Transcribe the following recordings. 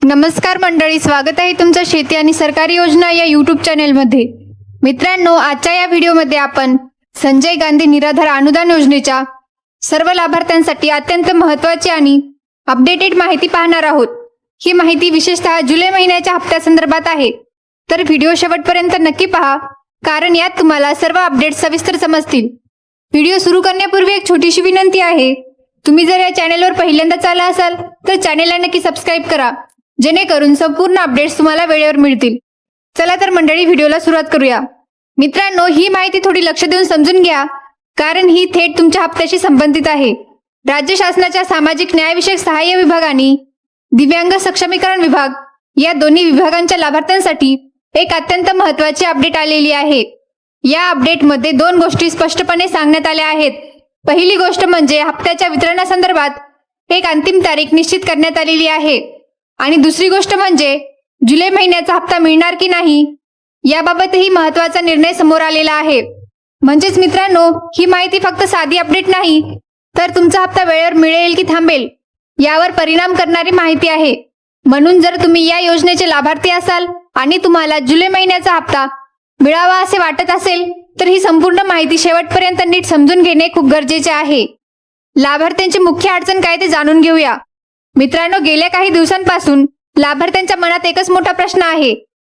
नमस्कार मंडळी, स्वागत आहे तुमचं शेती आणि सरकारी योजना या यूट्यूब चॅनेलमध्ये। मित्रांनो, आजच्या या व्हिडिओमध्ये आपण संजय गांधी निराधार अनुदान योजनेच्या सर्व लाभार्थ्यांसाठी अत्यंत महत्त्वाची आणि अपडेटेड माहिती पाहणार आहोत। ही माहिती विशेषतः जुलै महिन्याच्या हप्त्यासंदर्भात आहे, तर व्हिडिओ शेवटपर्यंत नक्की पहा, कारण यात तुम्हाला सर्व अपडेट्स सविस्तर समजतील। व्हिडिओ सुरू करण्यापूर्वी एक छोटीशी विनंती आहे, तुम्ही जर या चॅनेलवर पहिल्यांदाच आला असाल तर चॅनेलला नक्की सबस्क्राईब करा, जेणेकरून संपूर्ण अपडेट्स तुम्हाला वेळेवर मिळतील। चला तर मंडळी, व्हिडिओला सुरुवात करूया। मित्रांनो, ही माहिती थोडी लक्ष देऊन समजून घ्या, कारण ही थेट तुमच्या हप्त्याशी संबंधित आहे। राज्य शासनाच्या सामाजिक न्यायविषयक सहाय्य विभाग आणि दिव्यांग सक्षमीकरण विभाग या दोन्ही विभागांच्या लाभार्थ्यांसाठी एक अत्यंत महत्त्वाची अपडेट आलेली आहे। या अपडेटमध्ये दोन गोष्टी स्पष्टपणे सांगण्यात आल्या आहेत। पहिली गोष्ट म्हणजे हप्त्याच्या वितरणासंदर्भात एक अंतिम तारीख निश्चित करण्यात आलेली आहे, आणि दुसरी गोष्ट म्हणजे जुलै महिन्याचा हप्ता मिळणार की नाही याबाबतही महत्त्वाचा निर्णय समोर आलेला आहे। म्हणजेच मित्रांनो, ही माहिती फक्त साधी अपडेट नाही, तर तुमचा हप्ता वेळेवर मिळेल की थांबेल यावर परिणाम करणारी माहिती आहे। म्हणून जर तुम्ही या योजनेचे लाभार्थी असाल आणि तुम्हाला जुलै महिन्याचा हप्ता मिळावा असे वाटत असेल, तर ही संपूर्ण माहिती शेवटपर्यंत नीट समजून घेणे खूप गरजेचे आहे। लाभार्थ्यांची मुख्य अडचण काय ते जाणून घेऊया। मित्रांनो, गेल्या काही दिवसांपासून लाभार्थ्यांच्या मनात एकच मोठा प्रश्न आहे,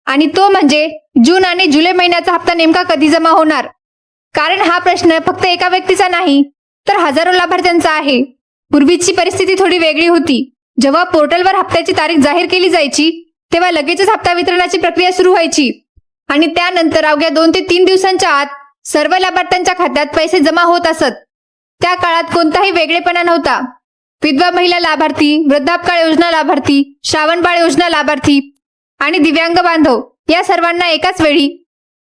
आणि तो म्हणजे जून आणि जुलै महिन्याचा हप्ता नेमका कधी जमा होणार। कारण हा प्रश्न फक्त एका व्यक्तीचा नाही, तर हजारो लाभार्थ्यांचा आहे। पूर्वीची परिस्थिती थोडी वेगळी होती। जेव्हा पोर्टलवर हप्त्याची तारीख जाहीर केली जायची, तेव्हा लगेचच हप्ता वितरणाची प्रक्रिया सुरू व्हायची, आणि त्यानंतर अवघ्या 2 ते 3 दिवसांच्या आत सर्व लाभार्थ्यांच्या खात्यात पैसे जमा होत असत। त्या काळात कोणताही वेगळेपणा नव्हता। विधवा महिला लाभार्थी, वृद्धापकाळ योजना लाभार्थी, श्रावणबाळ योजना लाभार्थी आणि दिव्यांग बांधव या सर्वांना एकाच वेळी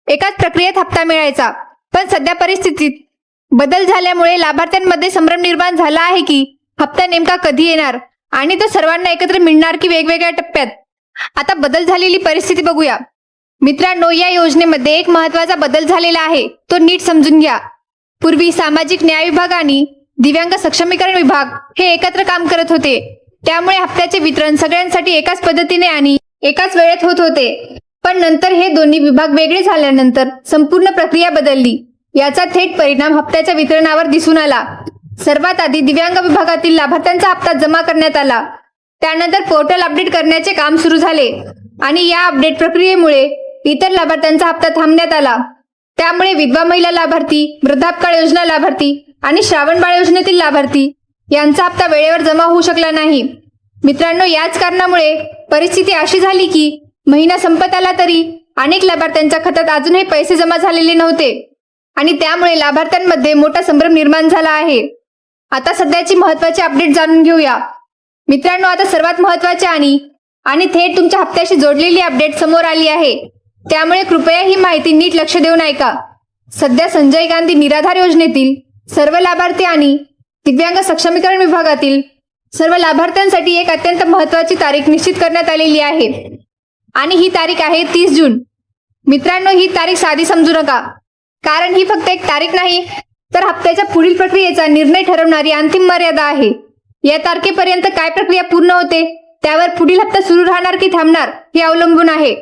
एकाच प्रक्रियेत हप्ता मिळायचा। पण सध्या परिस्थितीत बदल झाल्यामुळे लाभार्थ्यांमध्ये संभ्रम निर्माण झाला आहे की हप्ता नेमका कधी येणार आणि तो सर्वांना एकत्र मिळणार की वेगवेगळ्या टप्प्यात। आता बदल झालेली परिस्थिती बघूया। मित्रांनो, या योजनेमध्ये एक महत्त्वाचा बदल झालेला आहे, तो नीट समजून घ्या। पूर्वी सामाजिक न्याय विभाग आणि दिव्यांग सक्षमीकरण विभाग हे एकत्र काम करत होते, त्यामुळे हप्त्याचे वितरण सगळ्यांसाठी एकाच पद्धतीने आणि एकाच वेळेत होत होते। पण नंतर हे दोन्ही विभाग वेगळे झाल्यानंतर संपूर्ण प्रक्रिया बदलली। याचा थेट परिणाम हप्त्याच्या वितरणावर दिसून आला। सर्वात आधी दिव्यांग विभागातील लाभार्थ्यांचा हप्ता जमा करण्यात आला, त्यानंतर पोर्टल अपडेट करण्याचे काम सुरू झाले, आणि या अपडेट प्रक्रियेमुळे इतर लाभार्थ्यांचा हप्ता थांबण्यात आला। त्यामुळे विधवा महिला लाभार्थी, वृद्धापकाळ योजना लाभार्थी आणि श्रावणबाळ योजनेतील लाभार्थी यांचा हप्ता वेळेवर जमा होऊ शकला नाही। मित्रांनो, याच कारणामुळे परिस्थिती अशी झाली की महिना संपत आला तरी अनेक लाभार्थ्यांच्या खात्यात अजूनही पैसे जमा झालेले नव्हते, आणि त्यामुळे लाभार्थ्यांमध्ये मोठा संभ्रम निर्माण झाला आहे। आता सध्याची महत्त्वाची अपडेट जाणून घेऊया। मित्रांनो, आता सर्वात महत्त्वाची आणि थेट तुमच्या हप्त्याशी जोडलेली अपडेट समोर आली आहे, त्यामुळे कृपया ही माहिती नीट लक्ष देऊन ऐका। सध्या संजय गांधी निराधार योजनेतील सर्व लाभार्थी आणि दिव्यांग सक्षमीकरण विभागातील सर्व लाभार्थ्यांसाठी एक अत्यंत महत्त्वाची तारीख निश्चित करण्यात आलेली आहे, आणि ही तारीख आहे 30 जून। मित्रांनो, ही तारीख साधी समजू नका, कारण ही फक्त एक तारीख नाही, तर हप्त्याच्या पुढील प्रक्रियेचा निर्णय ठरवणारी अंतिम मर्यादा आहे। या तारखेपर्यंत काय प्रक्रिया पूर्ण होते त्यावर पुढील हप्ता सुरू राहणार की थांबणार हे अवलंबून आहे।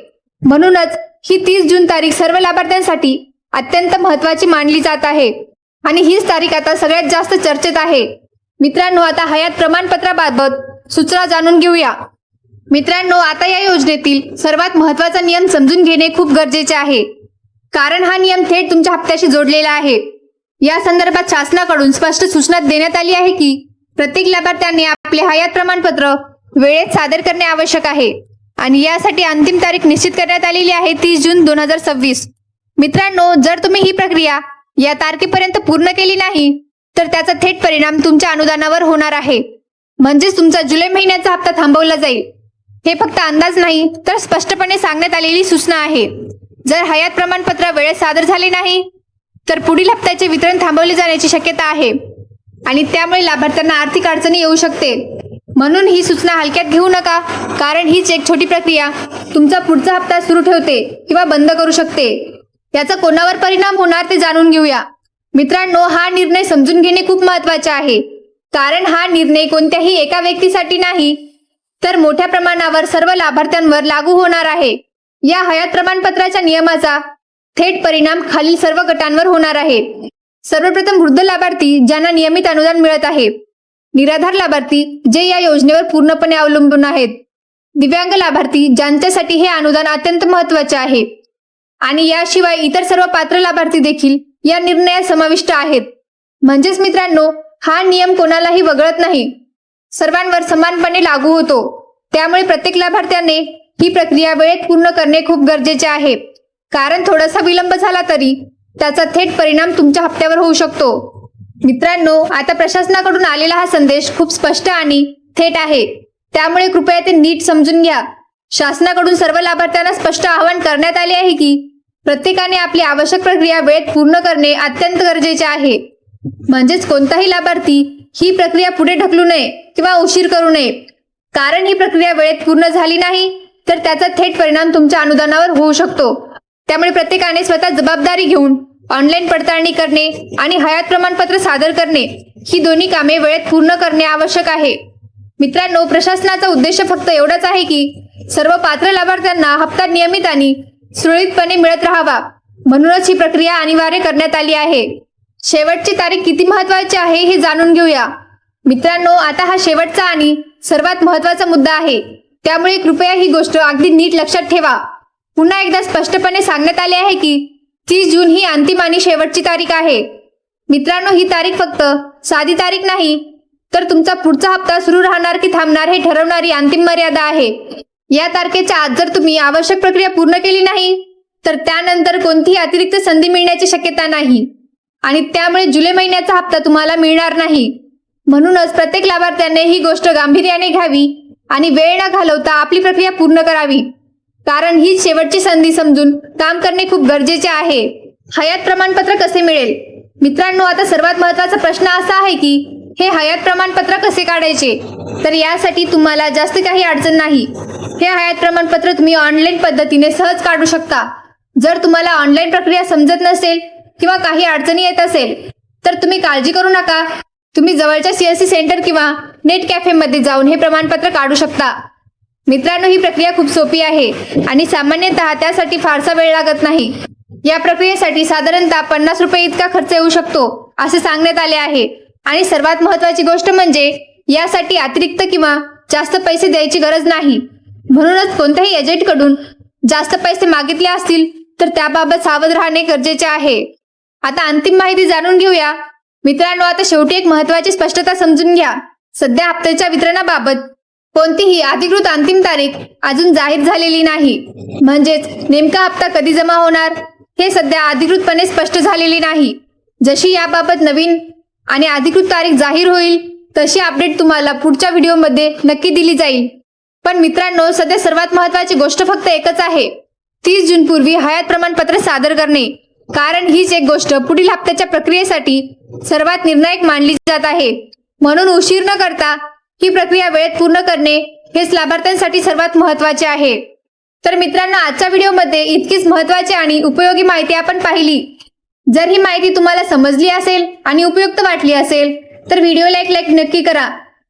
म्हणूनच ही 30 जून तारीख सर्व लाभार्थ्यांसाठी अत्यंत महत्त्वाची मानली जात आहे, आणि हीच तारीख आता सगळ्यात जास्त चर्चेत आहे। मित्रांनो, आता हयात प्रमाणपत्राबाबत सूचना जाणून घेऊया। मित्रांनो, आता या योजनेतील सर्वात महत्त्वाचा नियम समजून घेणे खूप गरजेचे आहे, कारण हा नियम थेट तुमच्या हप्त्याशी जोडलेला आहे। या संदर्भात शासनाकडून स्पष्ट सूचना देण्यात आली आहे की प्रत्येक लाभार्थ्याने आपले हयात प्रमाणपत्र वेळेत सादर करणे आवश्यक आहे, आणि यासाठी अंतिम तारीख निश्चित करण्यात आलेली आहे 30 जून 2026। मित्रांनो, जर तुम्ही ही प्रक्रिया या तारखेपर्यंत पूर्ण केली नाही, तर त्याचा थेट परिणाम तुमच्या अनुदानावर होणार आहे। म्हणजेच तुमचा जुलै महिन्याचा हप्ता थांबवला जाईल। हे फक्त अंदाज नाही, तर स्पष्टपणे सांगण्यात आलेली सूचना आहे। जर हयात प्रमाणपत्र वेळेत सादर झाले नाही, तर पुढील हप्त्याचे वितरण थांबवले जाण्याची शक्यता आहे, आणि त्यामुळे लाभार्थ्यांना आर्थिक अडचणी येऊ शकते। म्हणून ही सूचना हलक्यात घेऊ नका, कारण हीच एक छोटी प्रक्रिया तुमचा पुढचा हप्ता सुरू ठेवते किंवा बंद करू शकते। याचा कोणावर परिणाम होणार ते जाणून घेऊया। मित्रांनो, हा निर्णय समजून घेणे खूप महत्त्वाचे आहे, कारण हा निर्णय कोणत्याही एका व्यक्तीसाठी नाही, तर मोठ्या प्रमाणावर सर्व लाभार्थ्यांवर लागू होणार आहे. या हयात प्रमाणपत्राच्या नियमाचा थेट परिणाम खालील सर्व गटांवर होणार आहे. सर्वप्रथम वृद्ध लाभार्थी ज्यांना नियमित अनुदान मिळत आहे, निराधार लाभार्थी जे या योजनेवर पूर्णपणे अवलंबून आहेत, दिव्यांग लाभार्थी ज्यांच्यासाठी हे अनुदान अत्यंत महत्त्वाचे आहे आणि याशिवाय इतर सर्व पात्र लाभार्थी देखील या निर्णयात समाविष्ट आहेत. म्हणजेच मित्रांनो, हा नियम कोणालाही वगळत नाही, सर्वांवर समानपणे लागू होतो. त्यामुळे प्रत्येक लाभार्थ्याने ही प्रक्रिया वेळेत पूर्ण करणे खूप गरजेचे आहे, कारण थोडासा विलंब झाला तरी त्याचा थेट परिणाम तुमच्या हप्त्यावर होऊ शकतो. मित्रांनो, आता प्रशासनाकडून आलेला हा संदेश खूप स्पष्ट आणि थेट आहे, त्यामुळे कृपया ते नीट समजून घ्या. शासनाकडून सर्व लाभार्थ्यांना स्पष्ट आवाहन करण्यात आले आहे की प्रत्येकाने आपली आवश्यक प्रक्रिया वेळेत पूर्ण करणे अत्यंत गरजेचे आहे. म्हणजेच कोणताही लाभार्थी ही प्रक्रिया पुढे ढकलू नये किंवा उशीर करू नये, कारण ही प्रक्रिया वेळेत पूर्ण झाली नाही तर त्याचा थेट परिणाम तुमच्या अनुदानावर होऊ शकतो. त्यामुळे प्रत्येकाने स्वतः जबाबदारी घेऊन ऑनलाईन पडताळणी करणे आणि हयात प्रमाणपत्र सादर करणे ही दोन्ही कामे वेळेत पूर्ण करणे आवश्यक आहे. मित्रांनो, प्रशासनाचा उद्देश फक्त एवढाच आहे की सर्व पात्र लाभार्थ्यांना हप्ता नियमित आणि सुरळीतपणे मिळत राहावा, म्हणूनच ही प्रक्रिया अनिवार्य करण्यात आली आहे. शेवटची तारीख किती महत्त्वाची आहे हे जाणून घेऊया. मित्रांनो, आता हा शेवटचा आणि सर्वात महत्त्वाचा मुद्दा आहे, त्यामुळे कृपया ही गोष्ट अगदी नीट लक्षात ठेवा. पुन्हा एकदा स्पष्टपणे सांगण्यात आले आहे की 30 जून ही अंतिम आणि शेवटची तारीख आहे. मित्रांनो, ही तारीख फक्त साधी तारीख नाही, तर तुमचा पुढचा हप्ता सुरू राहणार की थांबणार हे ठरवणारी अंतिम मर्यादा आहे. या तारखेच्या आत जर तुम्ही आवश्यक प्रक्रिया पूर्ण केली नाही तर त्यानंतर कोणतीही अतिरिक्त संधी मिळण्याची शक्यता नाही आणि त्यामुळे जुलै महिन्याचा हप्ता तुम्हाला मिळणार नाही. म्हणूनच प्रत्येक लाभार्थ्याने ही गोष्ट गांभीर्याने घ्यावी आणि वेळ न घालवता आपली प्रक्रिया पूर्ण करावी, कारण ही शेवटची संधी समजून काम करणे खूप गरजेचे आहे. हयात प्रमाणपत्र कसे मिळेल? मित्रांनो, आता सर्वात महत्त्वाचा प्रश्न असा आहे की हे हयात प्रमाणपत्र कसे काढायचे? तर यासाठी तुम्हाला जास्त काही अडचण नाही. हे हयात प्रमाणपत्र तुम्ही ऑनलाईन पद्धतीने सहज काढू शकता. जर तुम्हाला ऑनलाईन प्रक्रिया समजत नसेल किंवा काही अडचणी येत असेल तर तुम्ही काळजी करू नका. तुम्ही जवळच्या CSC सेंटर किंवा नेट कॅफेमध्ये जाऊन हे प्रमाणपत्र काढू शकता. मित्रांनो, ही प्रक्रिया खूप सोपी आहे आणि सामान्यतः त्यासाठी फारसा वेळ लागत नाही. या प्रक्रियेसाठी साधारणतः 50 रुपये इतका खर्च येऊ शकतो असे सांगण्यात आले आहे. आणि सर्वात महत्त्वाची गोष्ट म्हणजे यासाठी अतिरिक्त किंवा जास्त पैसे द्यायची गरज नाही. म्हणूनच कोणत्याही एजंटकडून जास्त पैसे मागितले असतील तर त्याबाबत सावध राहणे गरजेचे आहे. आता अंतिम माहिती जाणून घेऊया. मित्रांनो, आता शेवटी एक महत्त्वाची स्पष्टता समजून घ्या. सध्या हप्त्याच्या वितरणाबाबत कोणतीही अधिकृत अंतिम तारीख अजून जाहीर झालेली नाही. म्हणजेच नेमका हप्ता कधी जमा होणार हे सध्या अधिकृतपणे स्पष्ट झालेले नाही. जशी याबाबत नवीन आणि अधिकृत तारीख जाहीर होईल तशी अपडेट तुम्हाला पुढच्या व्हिडिओमध्ये नक्की दिली जाईल. पण मित्रांनो, सध्या सर्वात महत्त्वाची गोष्ट फक्त एकच आहे, 30 जून पूर्वी हयात प्रमाणपत्र सादर करणे, कारण हीच एक गोष्ट पुढील हप्त्याच्या प्रक्रियेसाठी सर्वात निर्णायक मानली जात आहे. म्हणून उशीर न करता ही प्रक्रिया वेळेत पूर्ण करणे हेच लाभार्थ्यांसाठी सर्वात महत्त्वाचे आहे. तर मित्रांनो, आजच्या व्हिडिओमध्ये इतकीच महत्त्वाची आणि उपयोगी माहिती आपण पाहिली. जर ही माहिती तुम्हाला समजली असेल आणि उपयुक्त वाटली असेल तर व्हिडिओला एक लाईक नक्की करा,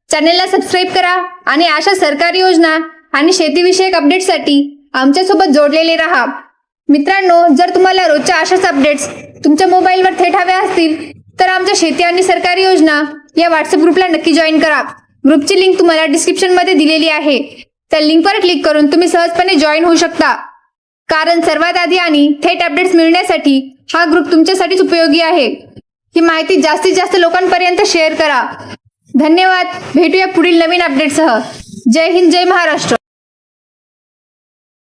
चॅनेलला सबस्क्राईब करा आणि अशा सरकारी योजना आणि शेतीविषयक अपडेट्ससाठी आमच्यासोबत जोडलेले राहा. मित्रांनो, जर तुम्हाला रोजच्या अशाच अपडेट्स तुमच्या मोबाईलवर थेट हव्या असतील तर आमच्या शेती आणि सरकारी योजना या व्हॉट्सअप ग्रुपला नक्की जॉईन करा. ग्रुपची लिंक तुम्हाला डिस्क्रिप्शनमध्ये दिलेली आहे. त्या लिंकवर क्लिक करून तुम्ही सहजपणे जॉईन होऊ शकता, कारण सर्वात आधी आणि थेट अपडेट्स मिळण्यासाठी हा ग्रुप तुमच्यासाठीच उपयोगी आहे. ही माहिती जास्तीत जास्त लोकांपर्यंत शेअर करा. धन्यवाद. भेटूया पुढील नवीन अपडेटसह. जय हिंद, जय महाराष्ट्र.